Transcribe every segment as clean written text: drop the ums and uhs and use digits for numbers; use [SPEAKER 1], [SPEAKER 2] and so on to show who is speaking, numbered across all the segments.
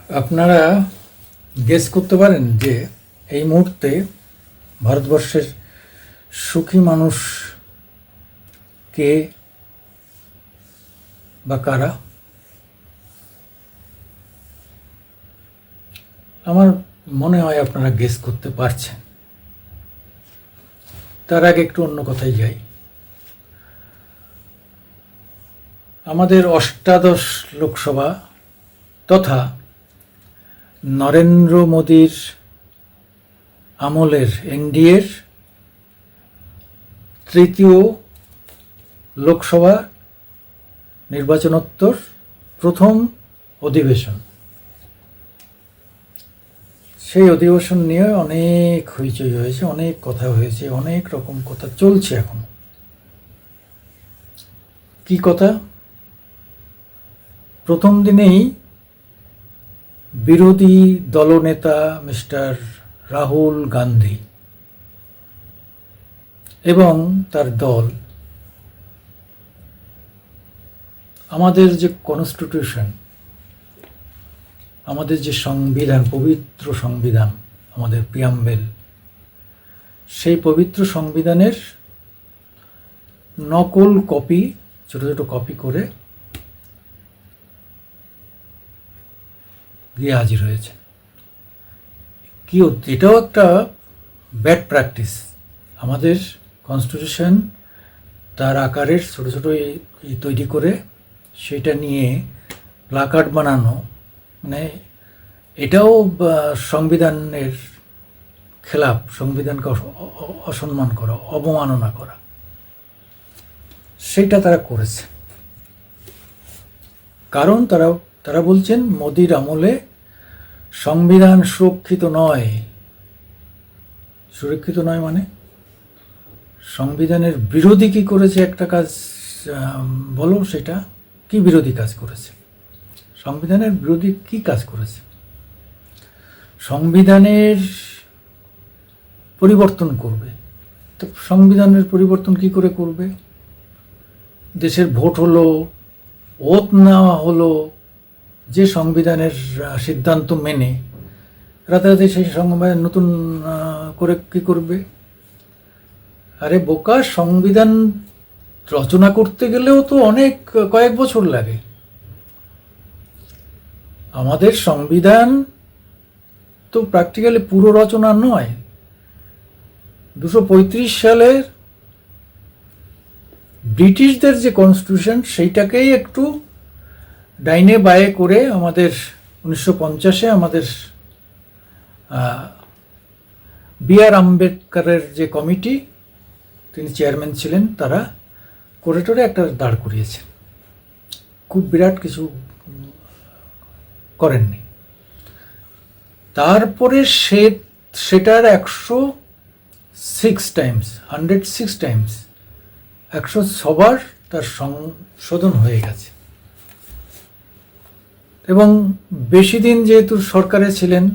[SPEAKER 1] আপনারা গেস করতে পারেন যে এই মুহূর্তে ভারতবর্ষের সুখী মানুষ কে বা কারা? আমার মনে হয় আপনারা গেস করতে পারছেন। তার আগে একটু অন্য কথায় যাই। আমাদের অষ্টাদশ লোকসভা তথা নরেন্দ্র মোদীর আমলের এনডিএর তৃতীয় লোকসভা নির্বাচনোত্তর প্রথম অধিবেশন। সেই অধিবেশন নিয়ে অনেক হইচই হয়েছে, অনেক কথা হয়েছে, অনেক রকম কথা চলছে এখন। কি কথা? প্রথম দিনেই বিরোধী দলনেতা মিস্টার রাহুল গান্ধী এবং তার দল আমাদের যে কনস্টিটিউশন, আমাদের যে সংবিধান, পবিত্র সংবিধান, আমাদের প্রিয়াম্বেল, সেই পবিত্র সংবিধানের নকল কপি, ছোট ছোট কপি করে দিয়ে হাজির হয়েছে। কি এটাও একটা ব্যাড প্র্যাকটিস। আমাদের কনস্টিটিউশন তার আকারের ছোট ছোট তৈরি করে সেটা নিয়ে প্লাকার্ড বানানো, মানে এটাও সংবিধানের খেলাপ, সংবিধানকে অসম্মান করা, অবমাননা করা, সেটা তারা করেছে। কারণ তারা বলছেন মোদির আমলে সংবিধান সুরক্ষিত নয়। সুরক্ষিত নয় মানে সংবিধানের বিরোধী কি করেছে একটা কাজ, বলো সেটা কি বিরোধী কাজ করেছে? সংবিধানের বিরোধী কি কাজ করেছে? সংবিধানের পরিবর্তন করবে, তো সংবিধানের পরিবর্তন কি করে করবে? দেশের ভোট হলো, ওত নেওয়া হলো, যে সংবিধানের সিদ্ধান্ত মেনে রাতারাতি সেই সংবিধান নতুন করে কি করবে? আরে বোকা, সংবিধান রচনা করতে গেলেও তো অনেক কয়েক বছর লাগে। আমাদের সংবিধান তো প্র্যাকটিক্যালি পুরো রচনা নয়। 235 সালের ব্রিটিশদের যে কনস্টিটিউশন, সেইটাকেই একটু ডাইনে বায়ে করে আমাদের 1950-এ আমাদের বি.আর. আম্বেদকরের যে কমিটি, তিনি চেয়ারম্যান ছিলেন, তারা করে টোরে একটা দাঁড় করিয়েছেন। খুব বিরাট কিছু করেননি। তারপরে সেটার 106 টাইমস, 106 টাইমস, 106 বার তার সংশোধন হয়ে গেছে। এবং বেশি দিন যেহেতু সরকারে ছিলেন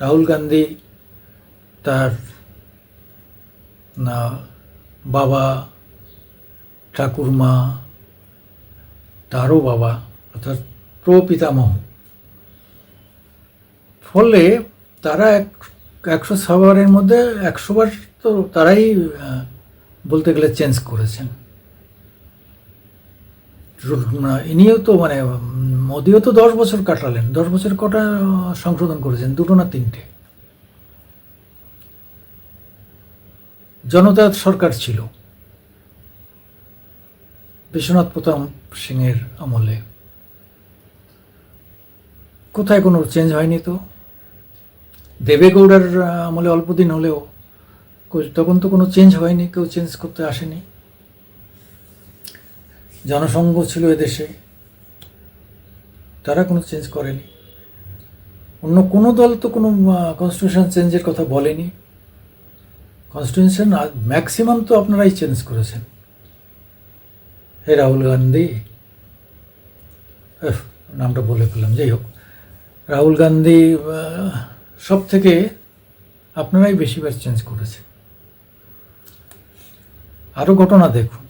[SPEAKER 1] রাহুল গান্ধী, তার বাবা, ঠাকুরমা, তারও বাবা, অর্থাৎ প্রপিতামহ, ফলে তারা 106 বারের মধ্যে 100 বার তো তারাই বলতে গেলে চেঞ্জ করেছেন। ইনিও তো মানে মোদিও তো 10 বছর কাটালেন। 10 বছর কটা সংশোধন করেছেন? 2 না 3টে। জনতা সরকার ছিল বিশ্বনাথ প্রতাপ সিংয়ের আমলে, কোথায় কোনো চেঞ্জ হয়নি তো। দেবেগৌড়ার আমলে অল্প দিন হলেও তখন তো কোনো চেঞ্জ হয়নি, কেউ চেঞ্জ করতে আসেনি। জনসংঘ ছিল এদেশে, তারা কোনো চেঞ্জ করেনি। অন্য কোনো দল তো কোনো কনস্টিটিউশন চেঞ্জের কথা বলেনি। কনস্টিটিউশন ম্যাক্সিমাম তো আপনারাই চেঞ্জ করেছেন। হে রাহুল গান্ধী, নামটা বলে ফেললাম, যাই হোক, রাহুল গান্ধী সব থেকে আপনারাই বেশিবার চেঞ্জ করেছেন। আরও ঘটনা দেখুন,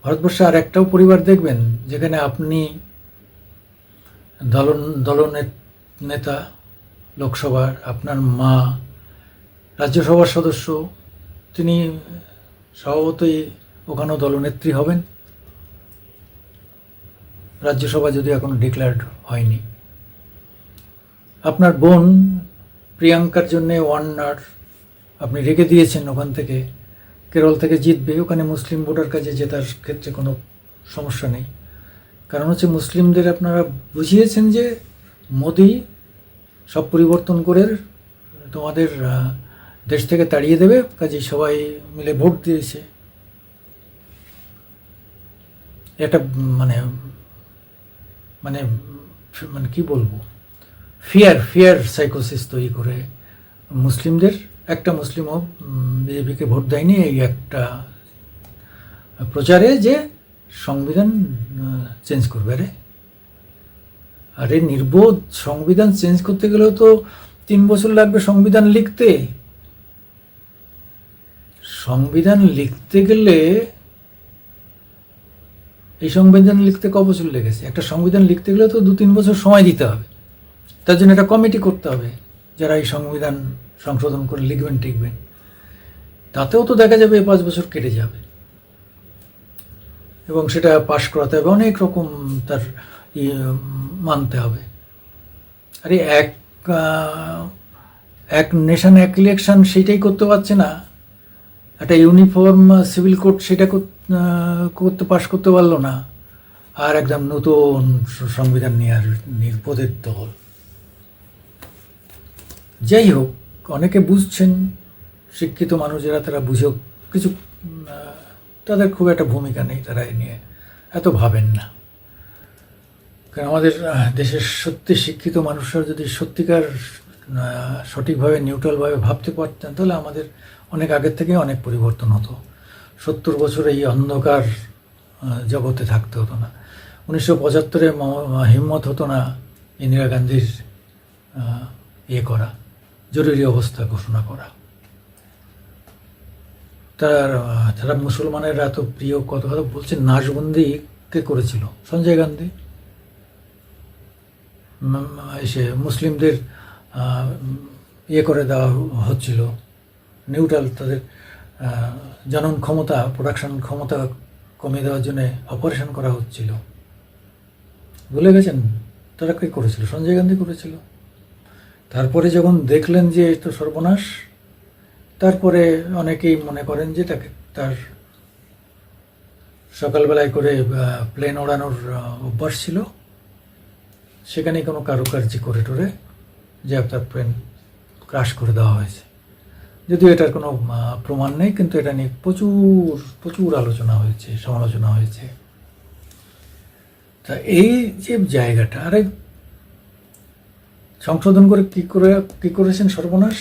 [SPEAKER 1] ভারতবর্ষে আর একটাও পরিবার দেখবেন যেখানে আপনি দল দলনেতা লোকসভার, আপনার মা রাজ্যসভার সদস্য, তিনি স্বভাবতই ওখানেও দলনেত্রী হবেন। রাজ্যসভা যদি এখনো ডিক্লেয়ার্ড হয়নি। আপনার বোন প্রিয়াঙ্কার জন্যে ওয়ার্নার আপনি রেখে দিয়েছেন, ওখান থেকে কেরল থেকে জিতবে, ওখানে মুসলিম ভোটার কাছে জেতার ক্ষেত্রে কোনো সমস্যা নেই। কারণ হচ্ছে মুসলিমদের আপনারা বুঝিয়েছেন যে মোদি সব পরিবর্তন করে তোমাদের দেশ থেকে তাড়িয়ে দেবে, কাজেই সবাই মিলে ভোট দিয়েছে। এটা মানে মানে মানে কি বলবো, ফিয়ার সাইকোসিস তৈরি করে মুসলিমদের, একটা মুসলিমও বিজেপিকে ভোট দেয়নি এই একটা প্রচারে যে সংবিধান চেঞ্জ করবে। আরে নির্বোধ, সংবিধান চেঞ্জ করতে গেলেও তো 3 বছর লাগবে সংবিধান লিখতে। সংবিধান লিখতে গেলে এই সংবিধান লিখতে ক বছর লেগেছে? একটা সংবিধান লিখতে গেলে তো 2-3 বছর সময় দিতে হবে। তার জন্য একটা কমিটি করতে হবে যারা এই সংবিধান সংশোধন করে লিখবেন টিকবেন। তাতেও তো দেখা যাবে 5 বছর কেটে যাবে, এবং সেটা পাশ করাতে হবে, অনেক রকম তার মানতে হবে। আরে এক নেশন এক ইলেকশন, সেইটাই করতে পারছে না। একটা ইউনিফর্ম সিভিল কোড সেটা পাশ করতে পারলো না, আর একদম নতুন সংবিধান নিয়ে আর নির্বোধের দল। যাই হোক, অনেকে বুঝছেন, শিক্ষিত মানুষেরা তারা বুঝেও কিছু তাদের খুব একটা ভূমিকা নেই, তারা এ নিয়ে এত ভাবেন না। কারণ আমাদের দেশের সত্যি শিক্ষিত মানুষরা যদি সত্যিকার সঠিকভাবে নিউট্রালভাবে ভাবতে পারতেন, তাহলে আমাদের অনেক আগের থেকে অনেক পরিবর্তন হতো। 70 বছর এই অন্ধকার জগতে থাকতে হতো না। 1975-এ হিম্মত হতো না ইন্দিরা গান্ধীর করা, জরুরি অবস্থা ঘোষণা করা। তারা মুসলমানের এত প্রিয় কথা বলছে, নাশবন্দি কে করেছিল? সঞ্জয় গান্ধী। এসে মুসলিমদের করে দেওয়া হচ্ছিল, নিউট্রাল, তাদের জনন ক্ষমতা, প্রোডাকশন ক্ষমতা কমিয়ে দেওয়ার জন্য অপারেশন করা হচ্ছিল। ভুলে গেছেন? তারা কে করেছিল? সঞ্জয় গান্ধী করেছিল। তারপরে যখন দেখলেন যে তো সর্বনাশ, তারপরে অনেকেই মনে করেন যে তার সকালবেলায় করে প্লেন ওড়ানোর অভ্যাস ছিল, সেখানে কোনো কারুকার্য করে টোরে যে তার প্লেন ক্রাশ করে দেওয়া হয়েছে। যদিও এটার কোনো প্রমাণ নেই, কিন্তু এটা নিয়ে প্রচুর আলোচনা হয়েছে, সমালোচনা হয়েছে। তা এই যে জায়গাটা, আরে সংশোধন করে কি করেছেন সর্বনাশ?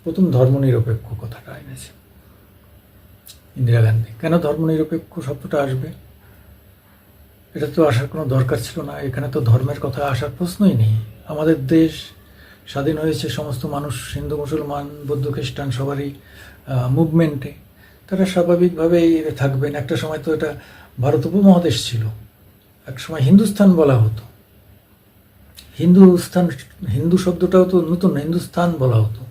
[SPEAKER 1] প্রথম ধর্মনিরপেক্ষ কথাটা এনেছে ইন্দিরা গান্ধী। কেন ধর্মনিরপেক্ষ শব্দটা আসবে? এটা তো আসার কোনো দরকার ছিল না। এখানে তো ধর্মের কথা আসার প্রশ্নই নেই। আমাদের দেশ স্বাধীন হয়েছে সমস্ত মানুষ, হিন্দু মুসলমান বৌদ্ধ খ্রিস্টান সবারই মুভমেন্টে, তারা স্বাভাবিকভাবেই থাকবেন। একটা সময় তো এটা ভারত উপমহাদেশ ছিল, এক সময় হিন্দুস্থান বলা হতো। হিন্দু শব্দটাও তো নতুন, হিন্দুস্থান বলা হতো,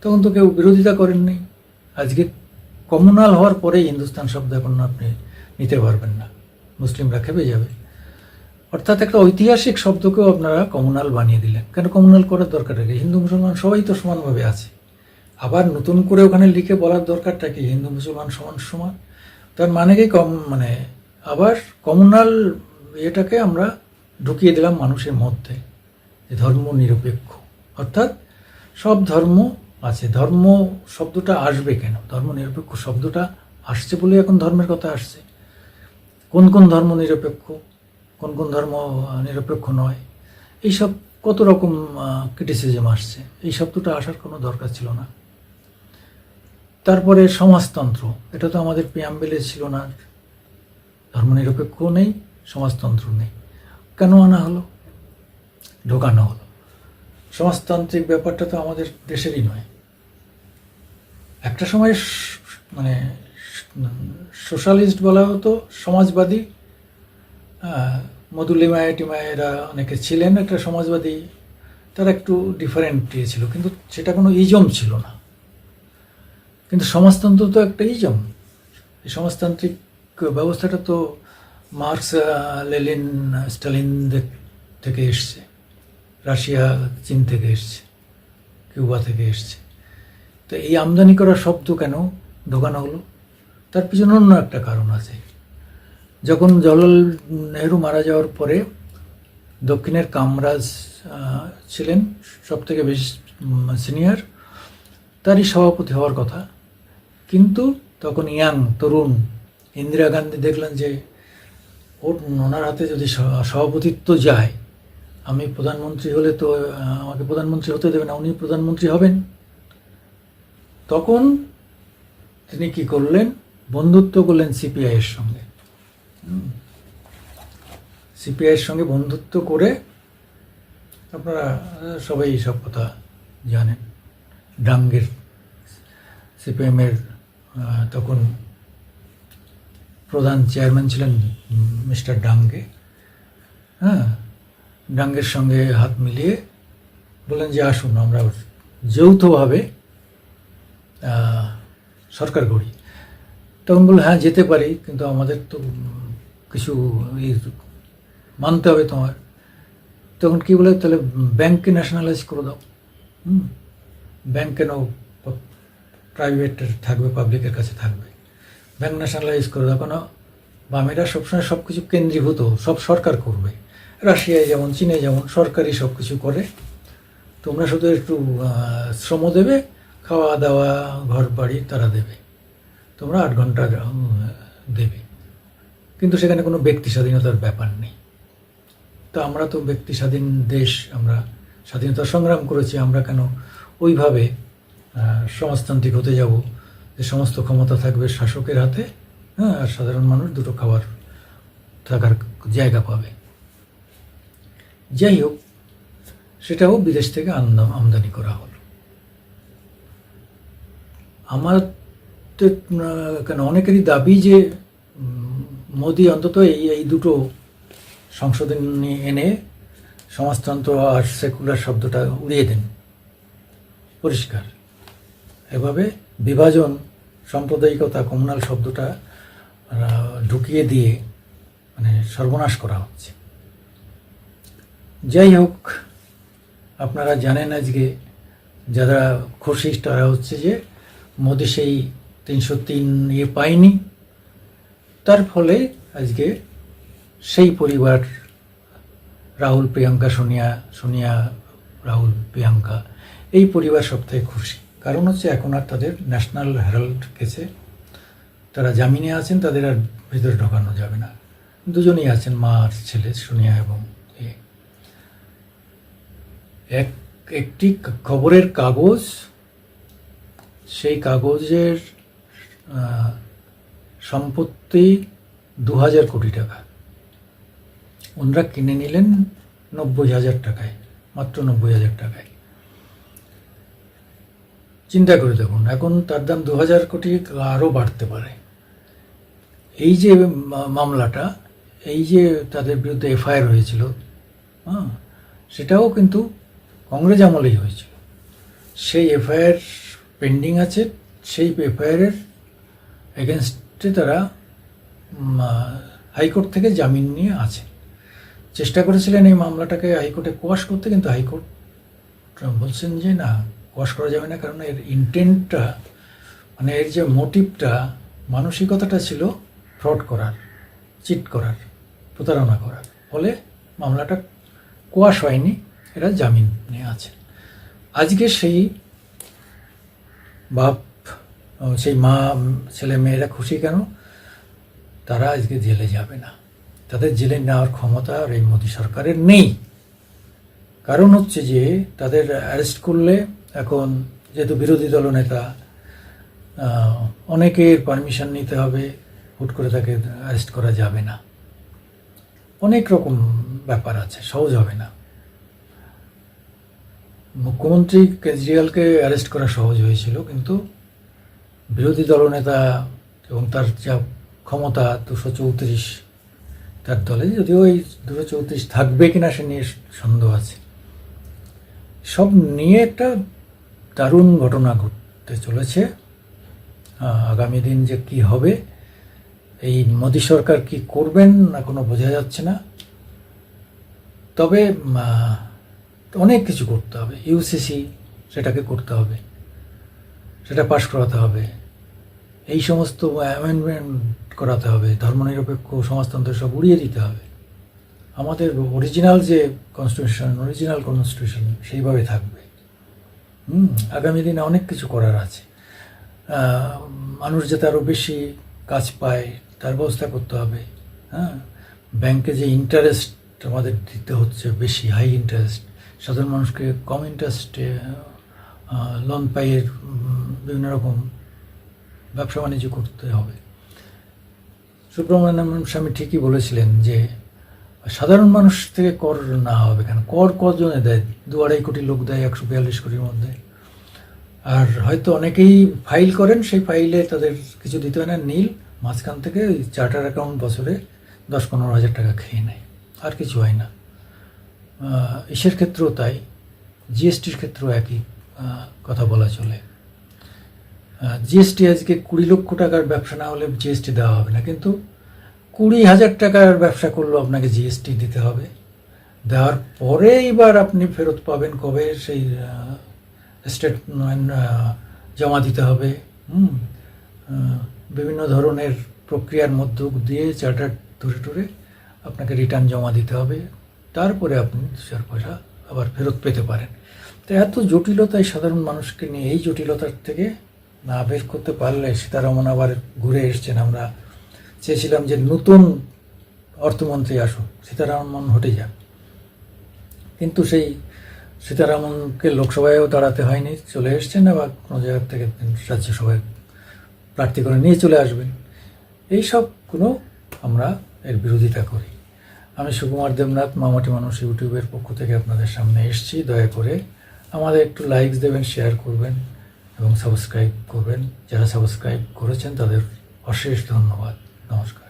[SPEAKER 1] তখন তো কেউ বিরোধিতা করেননি। আজকে কমিউনাল হওয়ার পরেই হিন্দুস্তান শব্দ এখন আপনি নিতে পারবেন না, মুসলিমরা খেপে যাবে। অর্থাৎ একটা ঐতিহাসিক শব্দকেও আপনারা কমিউনাল বানিয়ে দিলেন। কেন কমিউনাল করার দরকার কি? হিন্দু মুসলমান সবাই তো সমানভাবে আছে। আবার নতুন করে ওখানে লিখে বলার দরকারটা কি হিন্দু মুসলমান সমান? তার মানে কি আবার কমিউনাল এটাকে আমরা ঢুকিয়ে দিলাম মানুষের মধ্যে, যে ধর্ম নিরপেক্ষ, অর্থাৎ সব ধর্ম আছে। ধর্ম শব্দটা আসবে কেন? ধর্ম নিরপেক্ষ শব্দটা আসছে বলে এখন ধর্মের কথা আসছে। কোন ধর্ম নিরপেক্ষ, কোন ধর্ম নিরপেক্ষ নয়, এইসব কত রকম ক্রিটিসিজম আসছে। এই শব্দটা আসার কোনো দরকার ছিল না। তারপরে সমাজতন্ত্র, এটা তো আমাদের প্রিয়াম্বেলে ছিল না। ধর্মনিরপেক্ষ নেই, সমাজতন্ত্র নেই, কেন আনা হলো, ঢোকানো হলো? সমাজতান্ত্রিক ব্যাপারটা তো আমাদের দেশেরই নয়। একটা সময় সোশ্যালিস্ট বলা হতো, সমাজবাদী, মধুলিমায় টিমায় এরা অনেকে ছিলেন একটা সমাজবাদী, তারা একটু ডিফারেন্ট ছিল, কিন্তু সেটা কোনো ইজম ছিল না। কিন্তু সমাজতন্ত্র তো একটা ইজম। এই সমাজতান্ত্রিক ব্যবস্থাটা তো মার্কস, লেনিন, স্টালিন থেকে এসছে, রাশিয়া, চীন থেকে এসছে, কিউবা থেকে এসছে। তো এই আমদানি করা শব্দ কেন ঢোকানো হলো? তার পিছনে অন্য একটা কারণ আছে। যখন জওহরলাল নেহরু মারা যাওয়ার পরে দক্ষিণের কামরাজ ছিলেন সবথেকে বেশি সিনিয়র, তারই সভাপতি হওয়ার কথা। কিন্তু তখন ইয়াং তরুণ ইন্দিরা গান্ধী দেখলেন যে ওনার হাতে যদি সভাপতিত্ব যায়, আমি প্রধানমন্ত্রী হলে তো আমাকে প্রধানমন্ত্রী হতে দেবে না, উনি প্রধানমন্ত্রী হবেন। তখন তিনি কি করলেন? বন্ধুত্ব করলেন সিপিআইয়ের সঙ্গে। সিপিআইয়ের সঙ্গে বন্ধুত্ব করে, আপনারা সবাই সব কথা জানেন, ডাঙ্গের সিপিএমের তখন প্রধান চেয়ারম্যান ছিলেন মিস্টার ডাঙ্গে। হ্যাঁ, ডাঙ্গের সঙ্গে হাত মিলিয়ে বললেন যে আসুন আমরা যৌথভাবে সরকার গড়ি। তখন বলল হ্যাঁ যেতে পারি, কিন্তু আমাদের তো কিছু মানতে হবে তোমার। তখন কী বলে, তাহলে ব্যাংককে ন্যাশনালাইজ করে দাও। ব্যাংক কেন প্রাইভেট থাকবে, পাবলিকের কাছে থাকবে? ব্যাংক ন্যাশনালাইজ করে দাও। কেন? বামেরা সবসময় সব কিছু কেন্দ্রীভূত, সব সরকার করবে। রাশিয়ায় যেমন, চীনে যেমন সরকারি সব কিছু করে, তোমরা শুধু একটু শ্রম দেবে, খাওয়া দাওয়া ঘর বাড়ি তারা দেবে, তোমরা 8 ঘন্টা দেবে, কিন্তু সেখানে কোনো ব্যক্তি স্বাধীনতার ব্যাপার নেই। তো আমরা তো ব্যক্তি স্বাধীন দেশ, আমরা স্বাধীনতা সংগ্রাম করেছি, আমরা কেন ওইভাবে সমাজতান্ত্রিক হতে যাব যে সমস্ত ক্ষমতা থাকবে শাসকের হাতে, হ্যাঁ, আর সাধারণ মানুষ দুটো খাবার থাকার জায়গা পাবে। যাই হোক, সেটাও বিদেশ থেকে আমদানি করা হলো। আমার কেন অনেকেরই দাবি যে মোদি অন্তত এই দুটো সংশোধনী এনে সমাজতন্ত্র আর সেকুলার শব্দটা উড়িয়ে দেন, পরিষ্কার। এভাবে বিভাজন, সাম্প্রদায়িকতা, কমিউনাল শব্দটা ঢুকিয়ে দিয়ে মানে সর্বনাশ করা হচ্ছে। যাই হোক, আপনারা জানেন আজকে যারা খুশি তারা হচ্ছে যে মোদি সেই 303 পায়নি, তার ফলে আজকে সেই পরিবার রাহুল, প্রিয়াঙ্কা, সোনিয়া রাহুল, প্রিয়াঙ্কা, এই পরিবার সবথেকে খুশি। কারণ হচ্ছে এখন আর তাদের ন্যাশনাল হেরাল্ড কেসে তারা জামিনে আছেন, তাদের আর ভিতরে ঢোকানো যাবে না। দুজনেই আছেন, মা আর ছেলে, সোনিয়া এবং একটি খবরের কাগজ, সেই কাগজের সম্পত্তি 2000 কোটি টাকা। ওনারা কিনে নিলেন 90,000 টাকায়, মাত্র 90,000 টাকায়। চিন্তা করে দেখুন, এখন তার দাম 2000 কোটি, আরও বাড়তে পারে। এই যে মামলাটা, এই যে তাদের বিরুদ্ধে এফআইআর হয়েছিল, হ্যাঁ, সেটাও কিন্তু কংগ্রেস আমলেই হয়েছিল। সেই এফআইআর পেন্ডিং আছে, সেই এফআইআরের এগেনস্টে তারা হাইকোর্ট থেকে জামিন নিয়ে আছে। চেষ্টা করেছিলেন এই মামলাটাকে হাইকোর্টে কোয়াশ করতে, কিন্তু হাইকোর্ট বলছেন যে না, কোয়াশ করা যাবে না, কারণ এর ইন্টেন্টটা, মানে এর যে মোটিভটা, মানসিকতাটা ছিল ফ্রড করার, চিট করার, প্রতারণা করার। ফলে মামলাটা কোয়াশ হয়নি, এরা জামিন নিয়ে আছে। আজকে সেই বাপ, সেই মা, ছেলে মেয়েরা খুশি কেন? তারা আজকে জেলে যাবে না, তাদের জেলে নেওয়ার ক্ষমতা আর এই মোদী সরকারের নেই। কারণ হচ্ছে যে তাদের অ্যারেস্ট করলে এখন যেহেতু বিরোধী দলনেতা, অনেকের পারমিশন নিতে হবে, হুট করে তাকে অ্যারেস্ট করা যাবে না, অনেক রকম ব্যাপার আছে, সহজ হবে না। মুখ্যমন্ত্রী কেজরিওয়ালকে অ্যারেস্ট করা সহজ হয়েছিল, কিন্তু বিরোধী দলনেতা এবং তার যা ক্ষমতা 234 তার দলে, যদিও এই 234 থাকবে কিনা সে নিয়ে সন্দেহ আছে। সব নিয়ে একটা দারুণ ঘটনা ঘটতে চলেছে। আগামী দিন যে কি হবে, এই মোদী সরকার কি করবেন এখনো বোঝা যাচ্ছে না। তবে অনেক কিছু করতে হবে। ইউসিসি সেটাকে করতে হবে, সেটা পাশ করাতে হবে, এই সমস্ত অ্যামেন্ডমেন্ট করাতে হবে, ধর্মনিরপেক্ষ সমাজতন্ত্র সব উড়িয়ে দিতে হবে। আমাদের অরিজিনাল যে কনস্টিটিউশন সেইভাবে থাকবে। আগামী দিনে অনেক কিছু করার আছে। মানুষ যাতে আরও বেশি কাজ পায় তার ব্যবস্থা করতে হবে। হ্যাঁ, ব্যাংকে যে ইন্টারেস্ট আমাদের দিতে হচ্ছে বেশি, হাই ইন্টারেস্ট, সাধারণ মানুষকে কম ইন্টারেস্টে লোন পাইয়ে বিভিন্ন রকম ব্যবসা বাণিজ্য করতে হবে। সুব্রমণ্যম স্বামী ঠিকই বলেছিলেন যে সাধারণ মানুষ থেকে কর না হবে কেন, কর কজনে দেয়? 2-2.5 কোটি লোক দেয় 142 কোটির মধ্যে। আর হয়তো অনেকেই ফাইল করেন, সেই ফাইলে তাদের কিছু দিতে হয় না, নীল, মাঝখান থেকে ওই চার্টার অ্যাকাউন্ট বছরে 10-15 হাজার টাকা খেয়ে নেয়, আর কিছু হয় না। ইসের ক্ষেত্রেও তাই, জিএসটির ক্ষেত্রেও একই কথা বলা চলে। জিএসটি আজকে 20 লক্ষ টাকার ব্যবসা না হলে জিএসটি দেওয়া হবে না, কিন্তু 20,000 টাকার ব্যবসা করলেও আপনাকে জিএসটি দিতে হবে। দেওয়ার পরে এবার আপনি ফেরত পাবেন কবে, সেই স্টেটমেন্ট জমা দিতে হবে। বিভিন্ন ধরনের প্রক্রিয়ার মধ্য দিয়ে চার্টার ধরে টরে আপনাকে রিটার্ন জমা দিতে হবে, তারপরে আপনি 2-4 পয়সা আবার ফেরত পেতে পারেন। তো এত জটিলতায় সাধারণ মানুষকে নিয়ে, এই জটিলতার থেকে না বের করতে পারলে, সীতারামন আবার ঘুরে এসছেন। আমরা চেয়েছিলাম যে নতুন অর্থমন্ত্রী আসুক, সীতারামন হটে যাক, কিন্তু সেই সীতারামনকে লোকসভায়ও দাঁড়াতে হয়নি, চলে এসছেন, আবার কোনো জায়গা থেকে রাজ্যসভায় প্রার্থী করে নিয়ে চলে আসবেন। এইসবগুলো আমরা এর বিরোধিতা করি। আমি সুকুমার দেবনাথ, মামাটি মানুষ ইউটিউবের পক্ষ থেকে আপনাদের সামনে এসেছি। দয়া করে আমাদের একটু লাইকস দেবেন, শেয়ার করবেন এবং সাবস্ক্রাইব করবেন। যারা সাবস্ক্রাইব করেছেন তাদের অশেষ ধন্যবাদ। নমস্কার।